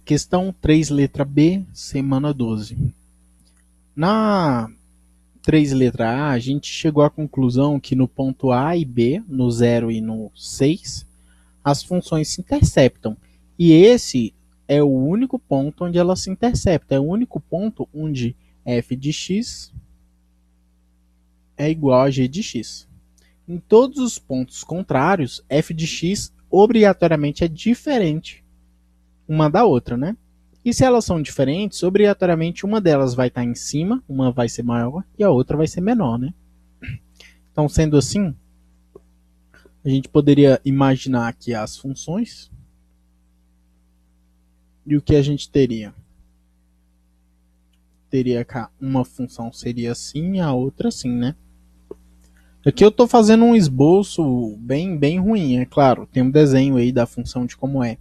Questão 3, letra B, semana 12. Na 3, letra A, a gente chegou à conclusão que no ponto A e B, no 0 e no 6, as funções se interceptam. E esse é o único ponto onde elas se interceptam. É o único ponto onde f de x é igual a g de x. Em todos os pontos contrários, f de x obrigatoriamente é diferente uma da outra, né? E se elas são diferentes, obrigatoriamente uma delas vai estar em cima, uma vai ser maior e a outra vai ser menor, né? Então, sendo assim, a gente poderia imaginar aqui as funções. E o que a gente teria? Teria cá uma função seria assim, a outra assim, né? Aqui eu estou fazendo um esboço bem ruim, é claro. Tem um desenho aí da função de como é.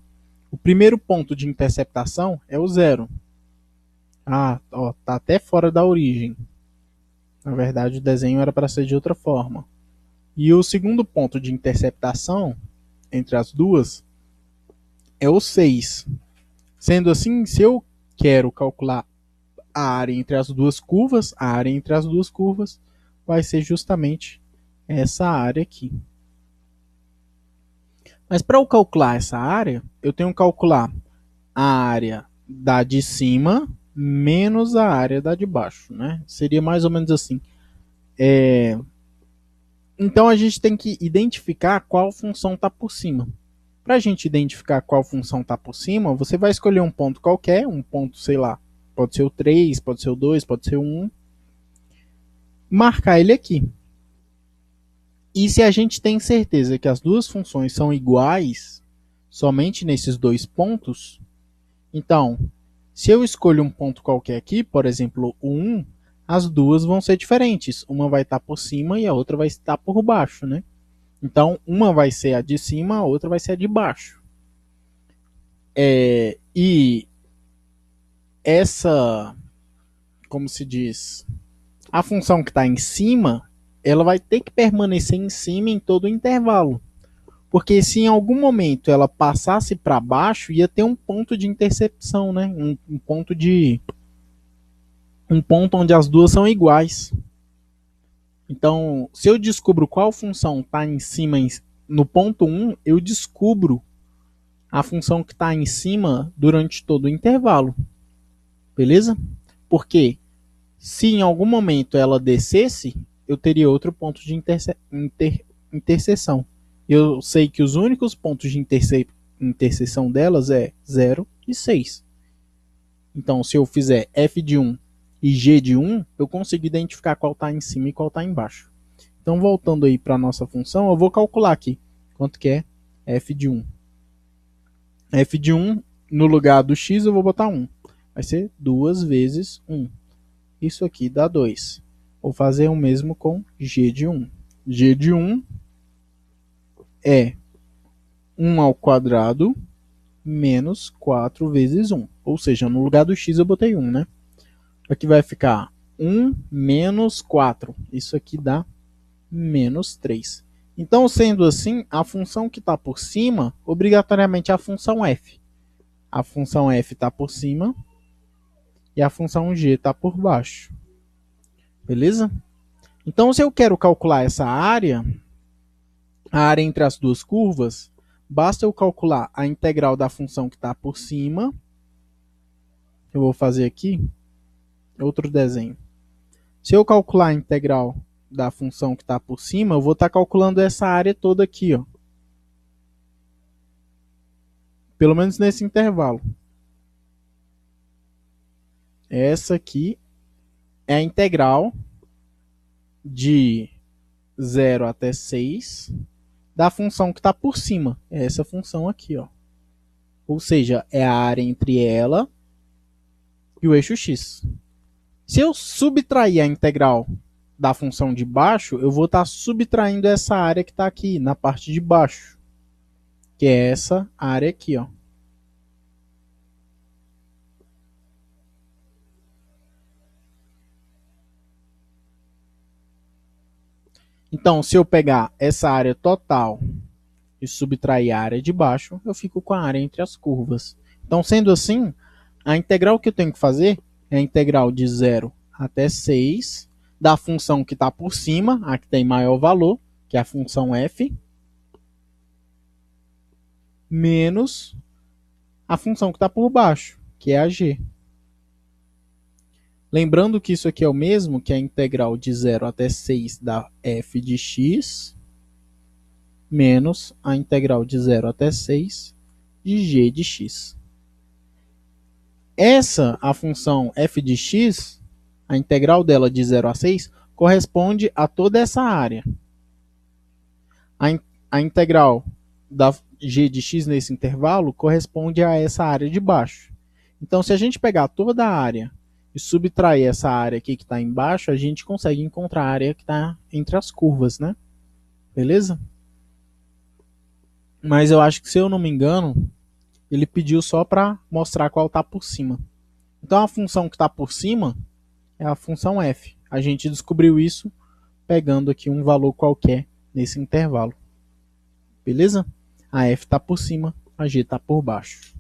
O primeiro ponto de interceptação é o 0. Ah, ó, tá até fora da origem. Na verdade, o desenho era para ser de outra forma. E o segundo ponto de interceptação entre as duas é o 6. Sendo assim, se eu quero calcular a área entre as duas curvas, a área entre as duas curvas vai ser justamente essa área aqui. Mas para eu calcular essa área, eu tenho que calcular a área da de cima menos a área da de baixo, né? Seria mais ou menos assim. Então a gente tem que identificar qual função está por cima. Para a gente identificar qual função está por cima, você vai escolher um ponto qualquer, um ponto, sei lá, pode ser o 3, pode ser o 2, pode ser o 1, marcar ele aqui. E se a gente tem certeza que as duas funções são iguais somente nesses dois pontos, então, se eu escolho um ponto qualquer aqui, por exemplo, o 1, as duas vão ser diferentes. Uma vai estar por cima e a outra vai estar por baixo, né? Então, uma vai ser a de cima, a outra vai ser a de baixo. E essa, como se diz, a função que está em cima, ela vai ter que permanecer em cima em todo o intervalo. Porque se em algum momento ela passasse para baixo, ia ter um ponto de intercepção, né? Um ponto onde as duas são iguais. Então, se eu descubro qual função está em cima no ponto 1, eu descubro a função que está em cima durante todo o intervalo. Beleza? Porque se em algum momento ela descesse, eu teria outro ponto de interseção. Eu sei que os únicos pontos de interseção delas é 0 e 6. Então, se eu fizer f de 1 e g de 1, eu consigo identificar qual está em cima e qual está embaixo. Então, voltando aí para a nossa função, eu vou calcular aqui quanto que é f de 1. F de 1, no lugar do x, eu vou botar 1. Vai ser 2 vezes 1. Isso aqui dá 2. Vou fazer o mesmo com g de 1. G de 1 é 1 ao quadrado menos 4 vezes 1. Ou seja, no lugar do x eu botei 1, né? Aqui vai ficar 1 menos 4. Isso aqui dá menos 3. Então, sendo assim, a função que está por cima, obrigatoriamente é a função f. A função f está por cima e a função g está por baixo. Beleza? Então, se eu quero calcular essa área, a área entre as duas curvas, basta eu calcular a integral da função que está por cima. Eu vou fazer aqui outro desenho. Se eu calcular a integral da função que está por cima, eu vou estar calculando essa área toda aqui, ó. Pelo menos nesse intervalo. Essa aqui é a integral de 0 até 6 da função que está por cima. É essa função aqui, ó. Ou seja, é a área entre ela e o eixo x. Se eu subtrair a integral da função de baixo, eu vou estar subtraindo essa área que está aqui na parte de baixo, que é essa área aqui, ó. Então, se eu pegar essa área total e subtrair a área de baixo, eu fico com a área entre as curvas. Então, sendo assim, a integral que eu tenho que fazer é a integral de 0 até 6 da função que está por cima, a que tem maior valor, que é a função f, menos a função que está por baixo, que é a g. Lembrando que isso aqui é o mesmo que a integral de 0 até 6 da f de x, menos a integral de 0 até 6 de g de x. Essa, a função f de x, a integral dela de 0 a 6, corresponde a toda essa área. A integral da g de x nesse intervalo corresponde a essa área de baixo. Então, se a gente pegar toda a área e subtrair essa área aqui que está embaixo, a gente consegue encontrar a área que está entre as curvas, né? Beleza? Mas eu acho que, se eu não me engano, ele pediu só para mostrar qual está por cima. Então, a função que está por cima é a função f. A gente descobriu isso pegando aqui um valor qualquer nesse intervalo. Beleza? A f está por cima, a g está por baixo.